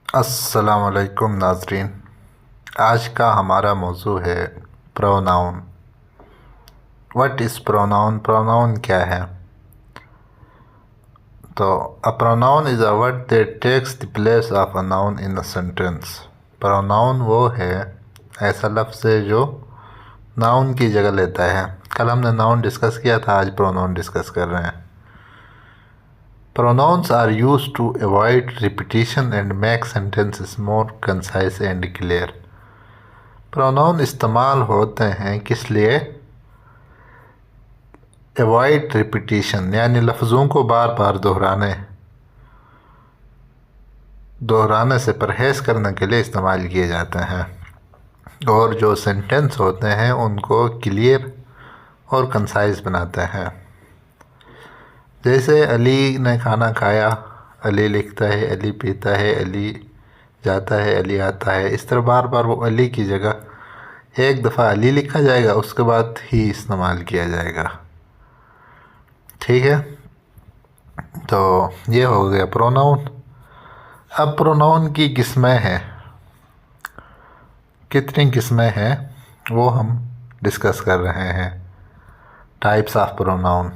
अस्सलामुअलैकुम नाज़रीन। आज का हमारा मौजू है pronoun. What is pronoun? Pronoun क्या है? तो a pronoun is a word that takes the place of a noun in a sentence. Pronoun वो है, ऐसा लफ्ज़ है जो नाउन की जगह लेता है। कल हमने नाउन डिस्कस किया था, आज प्रोनाउन डिस्कस कर रहे हैं। Pronouns are used to avoid repetition and make sentences more concise and clear. Pronoun इस्तेमाल होते हैं किस लिए? अवॉइड रिपीटिशन, यानी लफ्ज़ों को बार बार दोहराने से परहेज़ करने के लिए इस्तेमाल किए जाते हैं, और जो सेंटेंस होते हैं उनको क्लियर और कंसाइज बनाते हैं। जैसे अली ने खाना खाया, अली लिखता है, अली पीता है, अली जाता है, अली आता है। इस तरह बार बार वो अली की जगह एक दफ़ा अली लिखा जाएगा, उसके बाद ही इस्तेमाल किया जाएगा। ठीक है, तो ये हो गया प्रोनाउन। अब प्रोनाउन की किस्में हैं, कितनी किस्में हैं वो हम डिस्कस कर रहे हैं। Types of pronoun.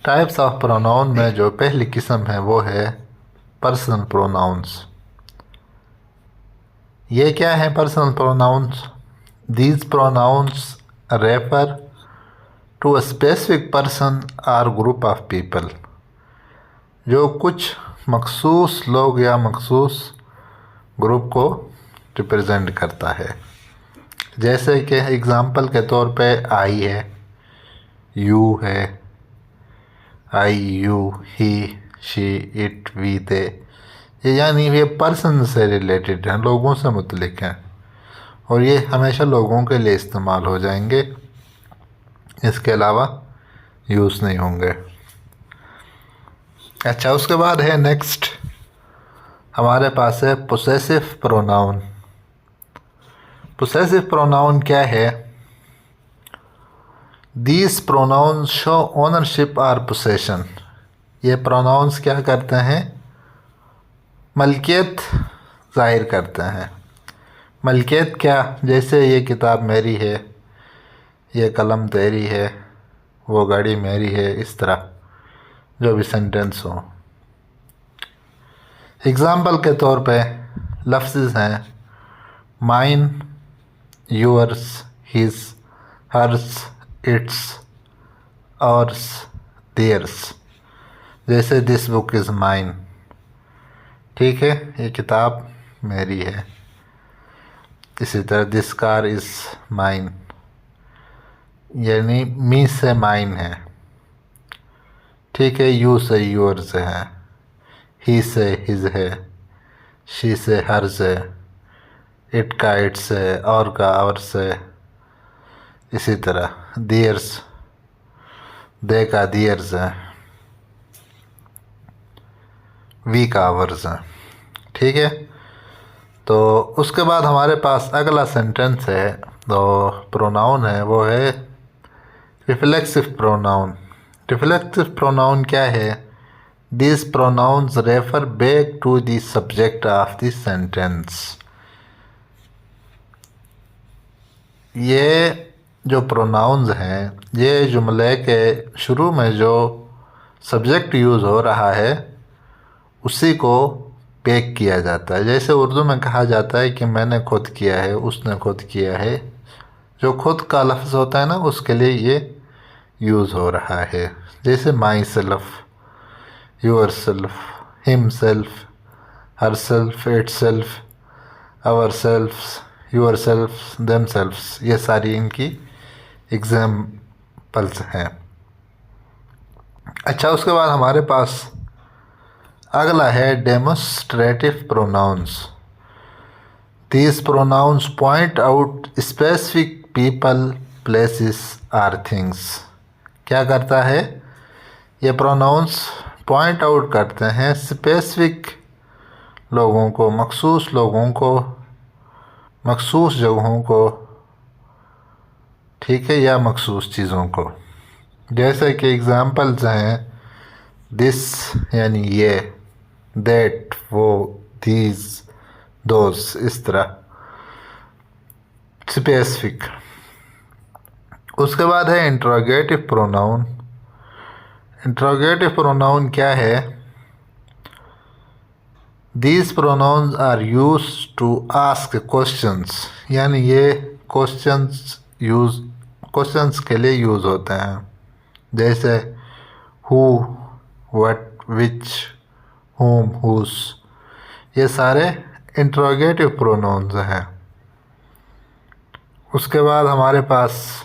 Types of pronoun में जो पहली किस्म है वो है पर्सनल प्रोनाउंस। ये क्या है personal pronouns? These pronouns refer to a specific person और ग्रुप ऑफ पीपल, जो कुछ मखसूस लोग या मखसूस ग्रुप को रिप्रेजेंट करता है। जैसे कि एग्ज़ाम्पल के तौर पे आई है, यू है, I, you, he, she, it, we, they, ये यानी ये पर्सन से रिलेटेड हैं, लोगों से मुतल्लिक़ हैं, और ये हमेशा लोगों के लिए इस्तेमाल हो जाएंगे, इसके अलावा यूज़ नहीं होंगे। अच्छा, उसके बाद है नेक्स्ट हमारे पास है पोसेसिव प्रोनाउन। पोसेसिव प्रोनाउन क्या है? दीज प्रोनाउंस शो ओनरशिप और पोसेशन। ये प्रोनाउंस क्या करते हैं? मलकियत ज़ाहिर करते हैं। मलकियत क्या? जैसे ये किताब मेरी है, ये कलम तेरी है, वो गाड़ी मेरी है, इस तरह जो भी सेंटेंस हो। एग्ज़ाम्पल के तौर पे लफ्ज़ हैं mine, yours, his, hers, its, ours, theirs. जैसे दिस बुक इज़ माइन, ठीक है, ये किताब मेरी है। इसी तरह दिस कार इज़ माइन, यानी मी से माइन है, ठीक है। यू से योर्स है, ही से हिज है, शी से हर्स है, इट का इट्स है, और का आवर्स है। इसी तरह दियर्स, दे का दियर्स है, वी का आवर्स है, ठीक है। तो उसके बाद हमारे पास अगला सेंटेंस है, तो प्रोनाउन है, वो है रिफ्लेक्सिव प्रोनाउन। रिफ्लेक्सिव प्रोनाउन क्या है? This pronouns refer back to the subject of the sentence. ये जो प्रोनाउंस हैं, ये जुमले के शुरू में जो सब्जेक्ट यूज़ हो रहा है उसी को बैक किया जाता है। जैसे उर्दू में कहा जाता है कि मैंने खुद किया है, उसने खुद किया है। जो खुद का लफ्ज़ होता है ना, उसके लिए ये यूज़ हो रहा है। जैसे myself, yourself, himself, herself, itself, ourselves, yourself, themselves, ये सारी इनकी एग्जाम्पल्स हैं। अच्छा, उसके बाद हमारे पास अगला है demonstrative pronouns. These pronouns point out specific people, places और थिंग्स। क्या करता है? ये प्रोनाउंस पॉइंट आउट करते हैं स्पेसिफिक लोगों को, मखसूस लोगों को, मखसूस जगहों को, ठीक है, या मखसूस चीज़ों को। जैसे कि एग्ज़ाम्पल्स हैं दिस यानी ये, दैट वो, these, those, इस तरह स्पेसिफिक। उसके बाद है इंट्रोगेटिव प्रोनाउन। इंट्रोगेटिव प्रोनाउन क्या है? These pronouns are used to ask questions, यानी ये क्वेश्चंस के लिए यूज़ होते हैं, जैसे who, what, which, whom, whose, ये सारे इंट्रोगेटिव प्रोनाउंस हैं। उसके बाद हमारे पास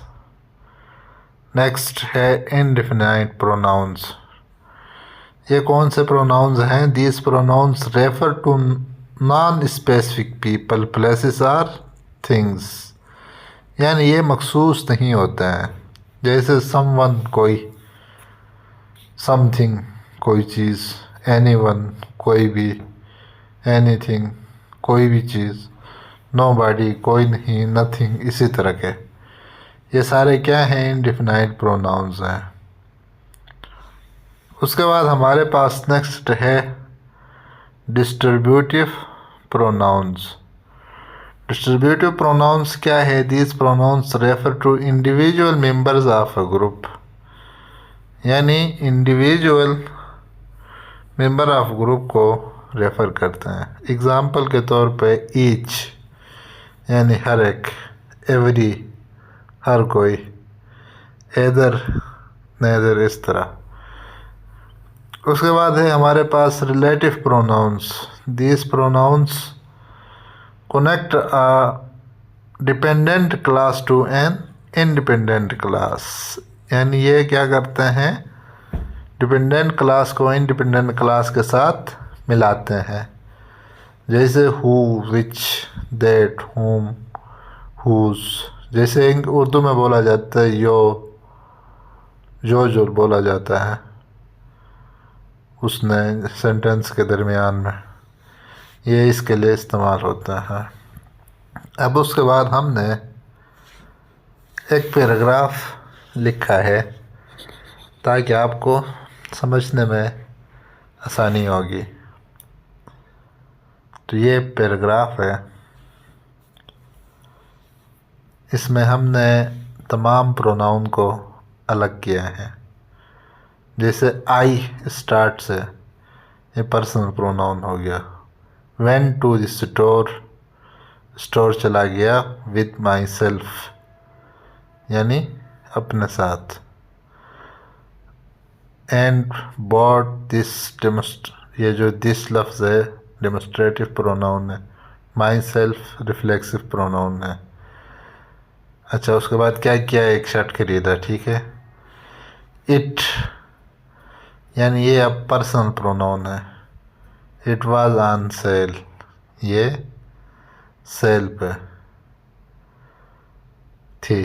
नेक्स्ट है इनडिफिनाइट प्रोनाउंस। ये कौन से प्रोनाउंस हैं? These pronouns refer to non specific people, places or things, यानी ये मखसूस नहीं होते हैं, जैसे समवन कोई, समथिंग कोई चीज़, एनीवन कोई भी, एनीथिंग कोई भी चीज़, नोबॉडी कोई नहीं, नथिंग, इसी तरह के। ये सारे क्या हैं? इनडिफिनाइट प्रोनाउंस हैं। उसके बाद हमारे पास नेक्स्ट है डिस्ट्रीब्यूटिव प्रोनाउंस। डिस्ट्रीब्यूटिव प्रोनाउंस क्या है? These pronouns refer to individual members of a group, यानी इंडिविजुअल मेंबर ऑफ ग्रुप को रेफर करते हैं। एग्जाम्पल के तौर पे ईच, यानी हर एक, एवरी हर कोई, एदर नेदर, इस तरह। उसके बाद है हमारे पास relative pronouns. These pronouns connect a dependent clause to an independent clause, यानी ये क्या करते हैं? डिपेंडेंट क्लास को इंडिपेंडेंट क्लास के साथ मिलाते हैं, जैसे who, which, that, whom, whose. जैसे उर्दू में बोला जाता है जो बोला जाता है उसने सेंटेंस के दरमियान में, ये इसके लिए इस्तेमाल होता है। अब उसके बाद हमने एक पैराग्राफ लिखा है ताकि आपको समझने में आसानी होगी। तो ये पैराग्राफ है, इसमें हमने तमाम प्रोनाउन को अलग किया है। जैसे आई स्टार्ट से, ये पर्सनल प्रोनाउन हो गया। Went to the store, store चला गया विद माई सेल्फ, यानी अपने साथ। एंड बॉट दिस, ये जो दिस लफ्ज़ है डेमोस्ट्रेटिव प्रोनाउन है। माई सेल्फ रिफ्लेक्सिव प्रोनाउन है। अच्छा, उसके बाद क्या किया? एक शर्ट खरीदा, ठीक है। इट, यानी ये अब पर्सनल प्रोनाउन है। इट वाज ऑन सेल, ये सेल पे थी।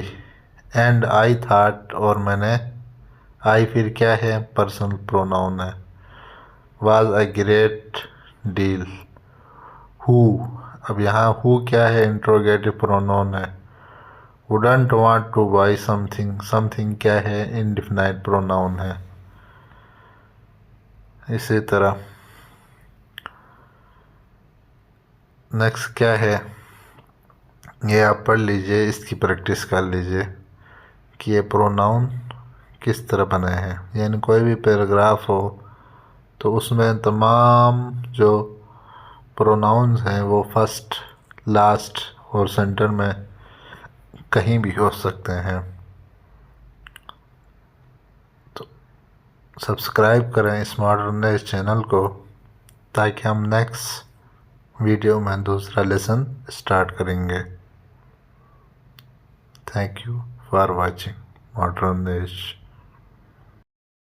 एंड आई थाट, और मैंने, आई फिर क्या है? पर्सनल प्रोनाउन है। Was a great deal. Who, अब यहाँ हु क्या है? इंट्रोगेटिव प्रोनाउन है। Wouldn't want two by something, something क्या है? इंडिफिनाइट प्रोनाउन है। इसी तरह नेक्स्ट क्या है, ये आप पढ़ लीजिए, इसकी प्रैक्टिस कर लीजिए कि ये प्रोनाउन किस तरह बने हैं। यानी कोई भी पैराग्राफ हो तो उसमें तमाम जो प्रोनाउंस हैं वो फर्स्ट, लास्ट और सेंटर में कहीं भी हो सकते हैं। तो सब्सक्राइब करें स्मार्ट लर्नर चैनल को, ताकि हम नेक्स्ट वीडियो में दूसरा लेसन स्टार्ट करेंगे। Thank you for watching smart learner.